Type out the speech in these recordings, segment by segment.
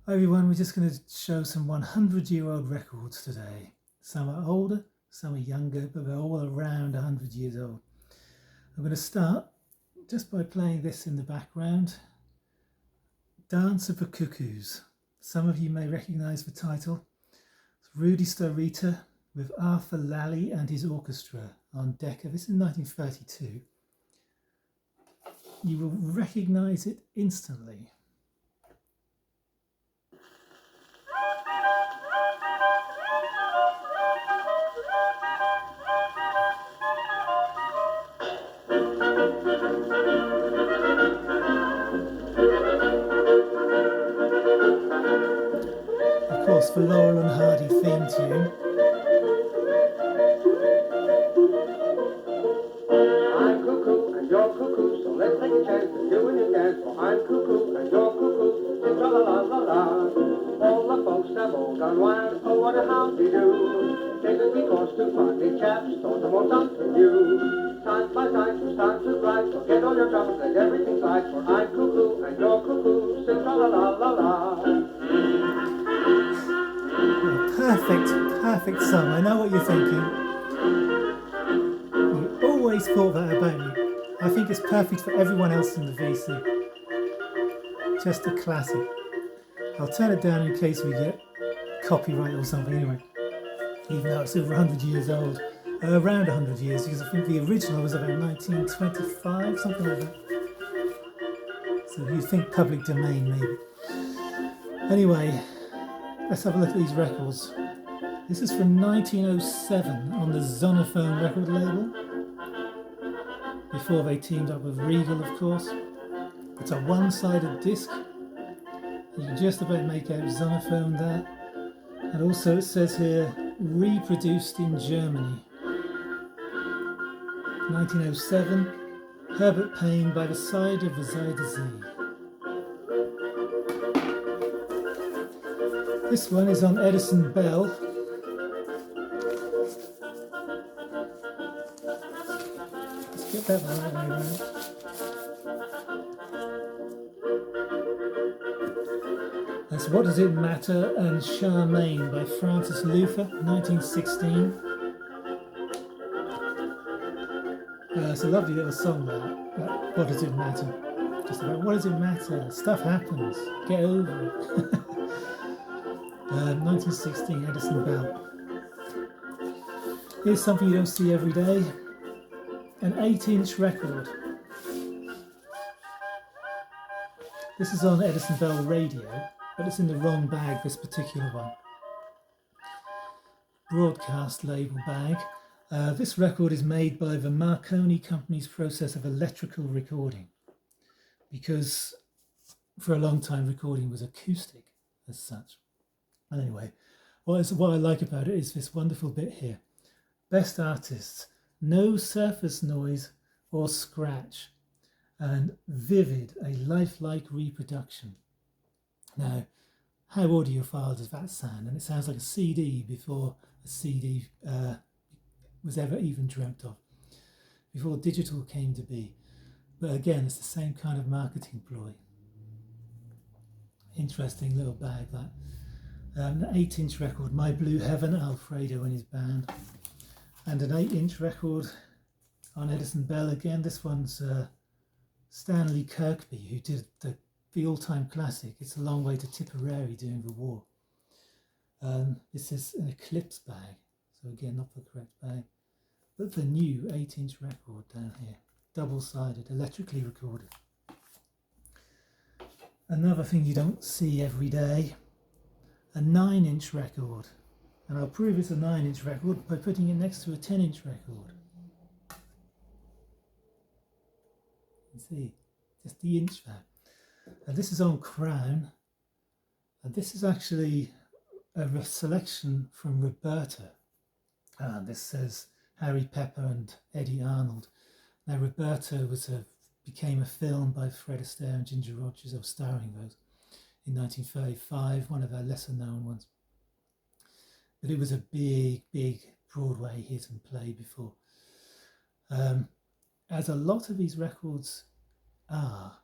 Hi everyone, we're just going to show some 100-year-old records today. Some are older, some are younger, but they're all around 100 years old. I'm going to start just by playing this in the background. Dance of the Cuckoos. Some of you may recognise the title. It's Rudy Starita with Arthur Lally and his orchestra on Decca. This is 1932. You will recognise it instantly. Of course, the Laurel and Hardy theme tune. I'm cuckoo and you're cuckoo, so let's take a chance to do it dance. For I'm cuckoo and you're cuckoo, sing la la la la. All the folks have all gone wild, oh what a howdy do. Chasers because two funny chaps thought the most something new. Time by time, it's time to ride, forget all your troubles, let everything slide. For I'm cuckoo and you're cuckoo, sing la la la la la. Perfect song. I know what you're thinking. You always thought that about me. I think it's perfect for everyone else in the VC. Just a classic. I'll turn it down in case we get copyright or something anyway. Even though it's over 100 years old. Around 100 years, because I think the original was about 1925, something like that. So if you think public domain, maybe. Anyway, let's have a look at these records. This is from 1907 on the Zonophone record label, before they teamed up with Regal, of course. It's a one-sided disc. You can just about make out Zonophone there. And also it says here, reproduced in Germany. 1907, Herbert Payne, By the Side of the Zuyder Zee. This one is on Edison Bell. Let's get that right way around. That's What Does It Matter and Charmaine by Francis Luther, 1916. It's a lovely little song, that What Does It Matter? Just about what does it matter? Stuff happens. Get over it. 1916, Edison Bell. Here's something you don't see every day. An 8-inch record. This is on Edison Bell radio, but it's in the wrong bag, this particular one. Broadcast label bag. This record is made by the Marconi Company's process of electrical recording, because for a long time recording was acoustic as such. Anyway, what I like about it is this wonderful bit here. Best artists, no surface noise or scratch, and vivid, a lifelike reproduction. Now, how audiophile does that sound? And it sounds like a CD before a CD was ever even dreamt of, before digital came to be. But again, it's the same kind of marketing ploy. Interesting little bag, that. An 8-inch record, My Blue Heaven, Alfredo and his band. And an 8-inch record on Edison Bell again. This one's Stanley Kirkby, who did the all-time classic, It's a Long Way to Tipperary during the war. This is an Eclipse bag, so again, not the correct bag. But the new 8-inch record down here, double-sided, electrically recorded. Another thing you don't see every day, a 9-inch record. And I'll prove it's a 9-inch record by putting it next to a 10-inch record. You see, just the inch there. And this is on Crown. And this is actually a selection from Roberta. And this says Harry Pepper and Eddie Arnold. Now Roberta became a film by Fred Astaire and Ginger Rogers, or starring those, in 1935, one of their lesser known ones. But it was a big Broadway hit and play before. As a lot of these records are,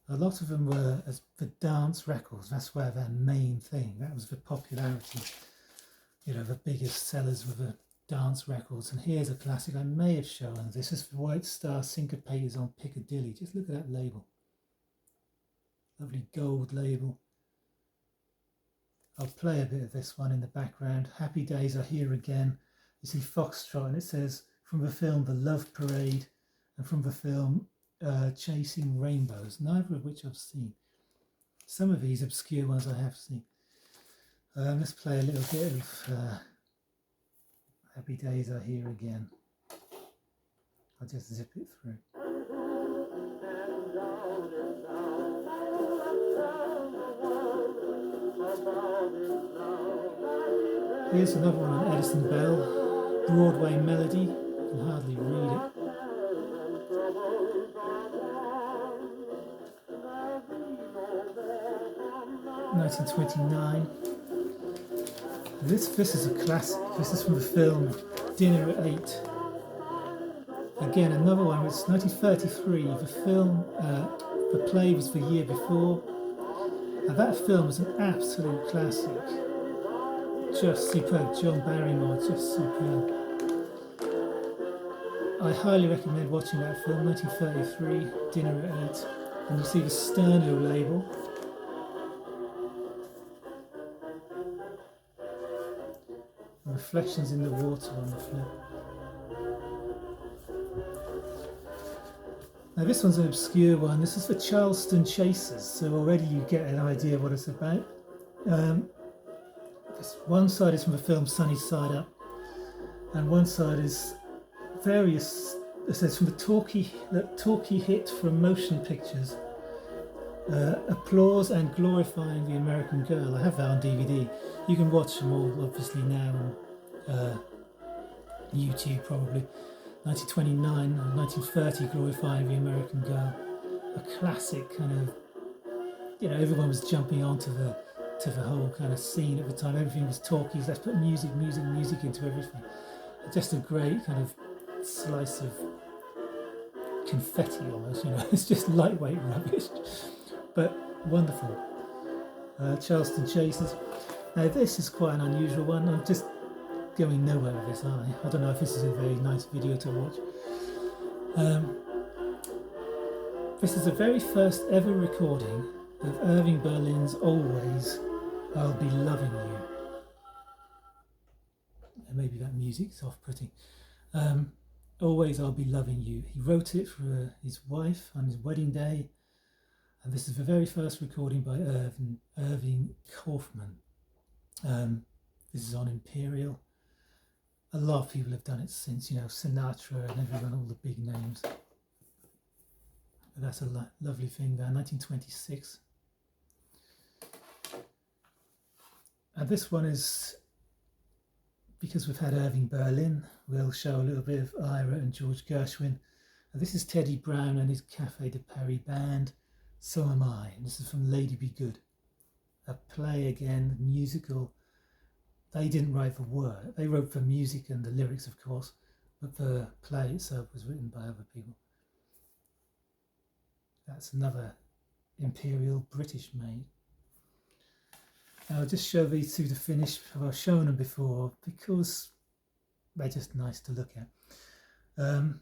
A lot of them were for dance records. That's where their main thing. That was the popularity. You know, the biggest sellers were the dance records. And here's a classic I may have shown. This is the White Star Syncopators on Piccadilly. Just look at that label. Lovely gold label. I'll play a bit of this one in the background. Happy Days Are Here Again. You see Foxtrot, and it says from the film The Love Parade and from the film Chasing Rainbows, neither of which I've seen. Some of these obscure ones I have seen. Let's play a little bit of Happy Days Are Here Again. I'll just zip it through. Here's another one on Edison Bell, Broadway Melody. You can hardly read it. (1929). This is a classic. This is from the film Dinner at 8. Again, another one. It's 1933. The film, the play was the year before. And that film is an absolute classic. Just superb. John Barrymore, just superb. I highly recommend watching that film, 1933, Dinner at 8. And you see the sterno label. And reflections in the water on the flip. Now this one's an obscure one. This is the Charleston Chasers, so already you get an idea of what it's about. One side is from the film Sunny Side Up, and one side is various. It says from the talkie hit from motion pictures, applause and glorifying the American girl. I have that on DVD. You can watch them all, obviously now on YouTube probably. 1929 and 1930, glorifying the American girl. A classic kind of, you know, everyone was jumping onto the whole kind of scene at the time. Everything was talkies. Let's put music into everything. Just a great kind of slice of confetti almost, you know. It's just lightweight rubbish, but wonderful. Charleston Chasers. Now this is quite an unusual one. I'm just going nowhere with this, aren't I? I don't know if this is a very nice video to watch. This is the very first ever recording of Irving Berlin's Always I'll Be Loving You. And maybe that music's off-putting. Always I'll Be Loving You. He wrote it for his wife on his wedding day. And this is the very first recording by Irving Kaufman. This is on Imperial. A lot of people have done it since, you know, Sinatra and everyone, all the big names. But that's a lovely thing there, 1926. And this one is, because we've had Irving Berlin, we'll show a little bit of Ira and George Gershwin. And this is Teddy Brown and his Café de Paris band, So Am I. And this is from Lady Be Good. A play again, musical. They didn't write the word. They wrote the music and the lyrics, of course, but the play itself was written by other people. That's another Imperial British made. Now I'll just show these two to finish. I've shown them before because they're just nice to look at. An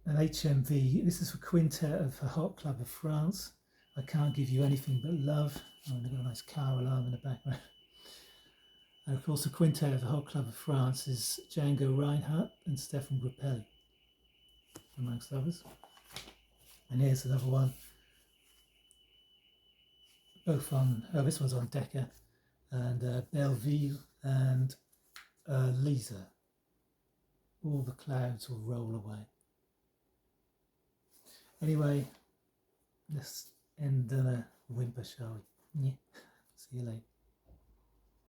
HMV. This is for Quintet of the Hot Club of France. I Can't Give You Anything But Love. Oh, and they've got a nice car alarm in the background. And of course, the Quintet of the Hot Club of France is Django Reinhardt and Stefan Grappelli, amongst others. And here's another one. Both on, this one's on Decca, and Belleville and Lisa. All the clouds will roll away. Anyway, let's end on a whimper, shall we? Yeah. See you later.